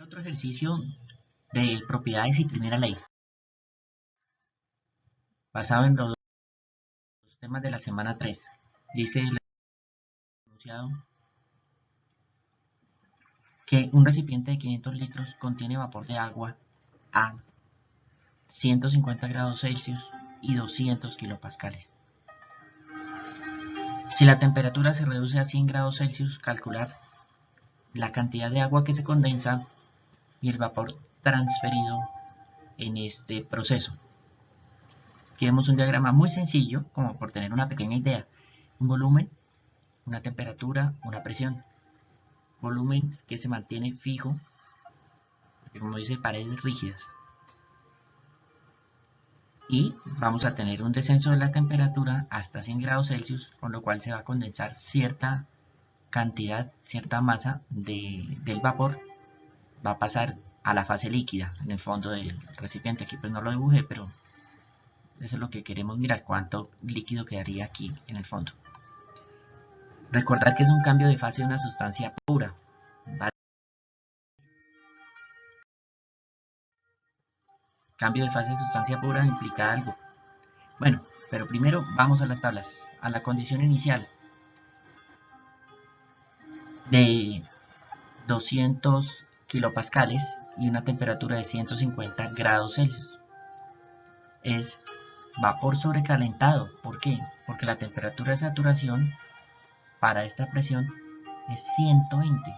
Otro ejercicio de propiedades y primera ley, basado en los temas de la semana 3. Dice el enunciado que un recipiente de 500 litros contiene vapor de agua a 150 grados Celsius y 200 kilopascales. Si la temperatura se reduce a 100 grados Celsius, calcular la cantidad de agua que se condensa y el vapor transferido en este proceso. Aquí vemos un diagrama muy sencillo, como por tener una pequeña idea. Un volumen, una temperatura, una presión. Volumen que se mantiene fijo, porque como dice, paredes rígidas. Y vamos a tener un descenso de la temperatura hasta 100 grados Celsius, con lo cual se va a condensar cierta cantidad, cierta masa del vapor. Va a pasar a la fase líquida en el fondo del recipiente. Aquí pues no lo dibujé, pero eso es lo que queremos mirar, cuánto líquido quedaría aquí en el fondo. Recordad que es un cambio de fase de una sustancia pura, ¿vale? Cambio de fase de sustancia pura implica algo. Bueno, pero primero vamos a las tablas. A la condición inicial de 200 kilopascales y una temperatura de 150 grados Celsius. Es vapor sobrecalentado. ¿Por qué? Porque la temperatura de saturación para esta presión es 120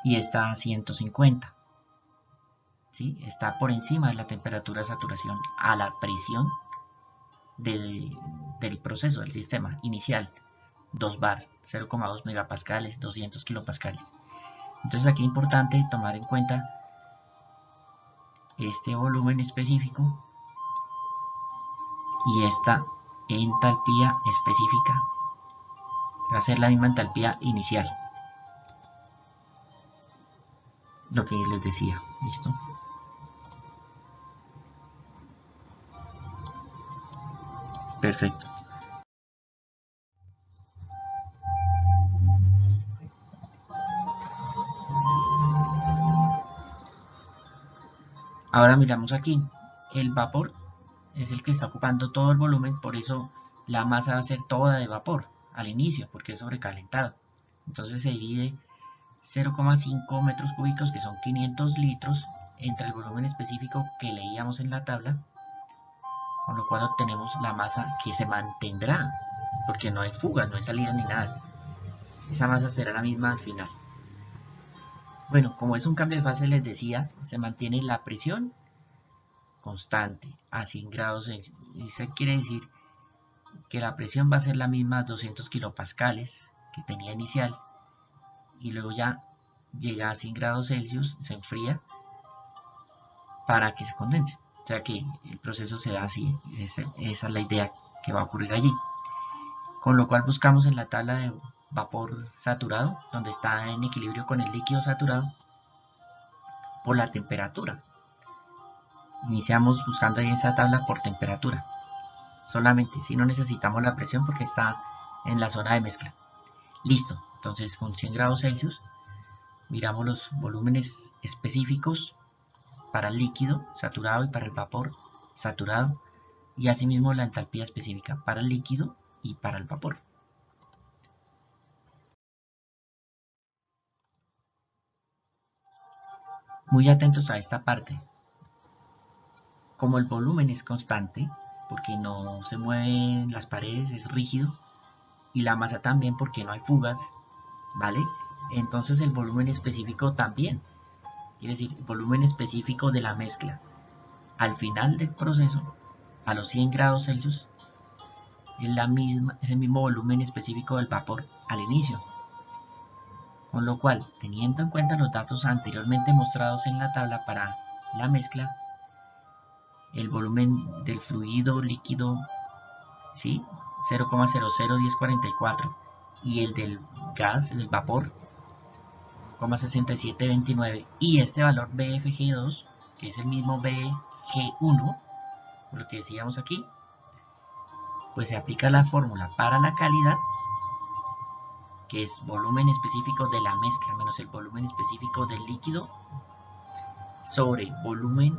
y está a 150. ¿Sí? Está por encima de la temperatura de saturación a la presión del proceso, del sistema inicial. 2 bar, 0,2 megapascales, 200 kilopascales. Entonces aquí es importante tomar en cuenta este volumen específico y esta entalpía específica va a ser la misma entalpía inicial, lo que les decía. ¿Listo? Perfecto. Ahora miramos aquí, el vapor es el que está ocupando todo el volumen, por eso la masa va a ser toda de vapor al inicio, porque es sobrecalentado. Entonces se divide 0,5 metros cúbicos, que son 500 litros, entre el volumen específico que leíamos en la tabla, con lo cual obtenemos la masa que se mantendrá, porque no hay fugas, no hay salidas ni nada. Esa masa será la misma al final. Bueno, como es un cambio de fase, les decía, se mantiene la presión constante a 100 grados Celsius. Eso quiere decir que la presión va a ser la misma a 200 kilopascales que tenía inicial, y luego ya llega a 100 grados Celsius, se enfría para que se condense. O sea que el proceso se da así. Esa es la idea que va a ocurrir allí. Con lo cual buscamos en la tabla de vapor saturado, donde está en equilibrio con el líquido saturado, por la temperatura. Iniciamos buscando ahí esa tabla por temperatura. Solamente, si no necesitamos la presión porque está en la zona de mezcla. Listo. Entonces con 100 grados Celsius miramos los volúmenes específicos para el líquido saturado y para el vapor saturado, y asimismo la entalpía específica para el líquido y para el vapor. Muy atentos a esta parte. Como el volumen es constante, porque no se mueven las paredes, es rígido, y la masa también porque no hay fugas, ¿vale? Entonces el volumen específico también, quiere decir, el volumen específico de la mezcla al final del proceso, a los 100 grados Celsius, es el mismo volumen específico del vapor al inicio. Con lo cual, teniendo en cuenta los datos anteriormente mostrados en la tabla para la mezcla, el volumen del fluido líquido, ¿sí? 0,001044, y el del gas, el vapor, 0,6729, y este valor BFG2, que es el mismo BG1, por lo que decíamos aquí, pues se aplica la fórmula para la calidad, que es volumen específico de la mezcla menos el volumen específico del líquido sobre volumen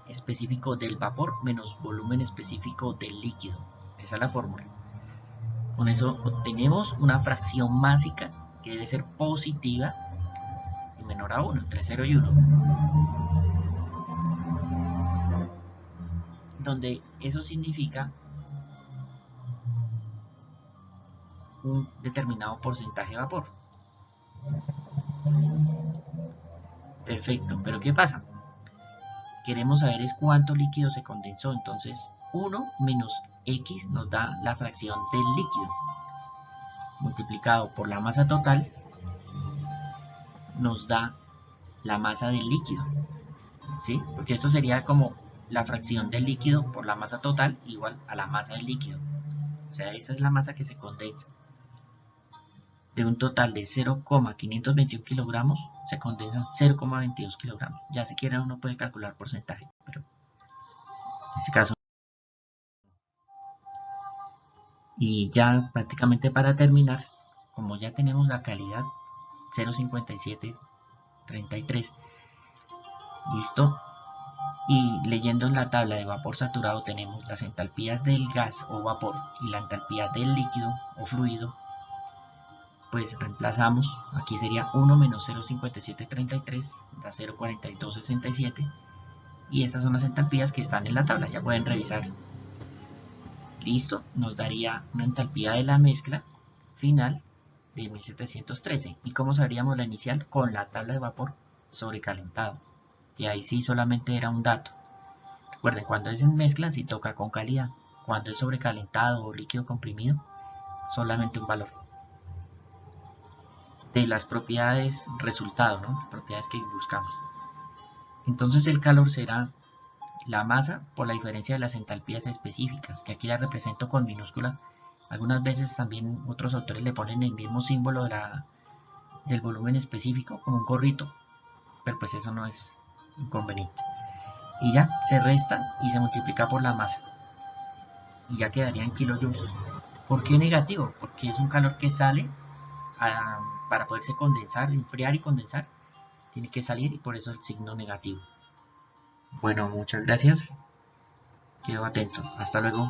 específico del vapor menos volumen específico del líquido. Esa es la fórmula. Con eso obtenemos una fracción másica que debe ser positiva y menor a 1, entre 0 y 1. Donde eso significa un determinado porcentaje de vapor. Perfecto, pero ¿qué pasa? Queremos saber es cuánto líquido se condensó, entonces 1 menos X nos da la fracción del líquido, multiplicado por la masa total, nos da la masa del líquido, ¿sí? Porque esto sería como la fracción del líquido por la masa total igual a la masa del líquido. O sea, esa es la masa que se condensa. De un total de 0,521 kilogramos, se condensan 0,22 kilogramos. Ya si quiere uno puede calcular porcentaje, pero en este caso. Y ya prácticamente para terminar, como ya tenemos la calidad 0,5733, listo. Y leyendo en la tabla de vapor saturado tenemos las entalpías del gas o vapor y la entalpía del líquido o fluido. Pues reemplazamos, aquí sería 1 menos 0,5733, da 0,4267, y estas son las entalpías que están en la tabla, ya pueden revisar. Listo, nos daría una entalpía de la mezcla final de 1713. ¿Y cómo sabríamos la inicial? Con la tabla de vapor sobrecalentado, y ahí sí solamente era un dato. Recuerden, cuando es en mezcla sí toca con calidad, cuando es sobrecalentado o líquido comprimido, solamente un valor de las propiedades resultado, ¿no? Las propiedades que buscamos. Entonces el calor será la masa por la diferencia de las entalpías específicas, que aquí la represento con minúscula. Algunas veces también otros autores le ponen el mismo símbolo del volumen específico, como un gorrito, pero pues eso no es inconveniente. Y ya se resta y se multiplica por la masa. Y ya quedaría en kilojoules. ¿Por qué negativo? Porque es un calor que sale para poderse condensar, enfriar y condensar. Tiene que salir y por eso el signo negativo. Bueno, muchas gracias. Quedo atento. Hasta luego.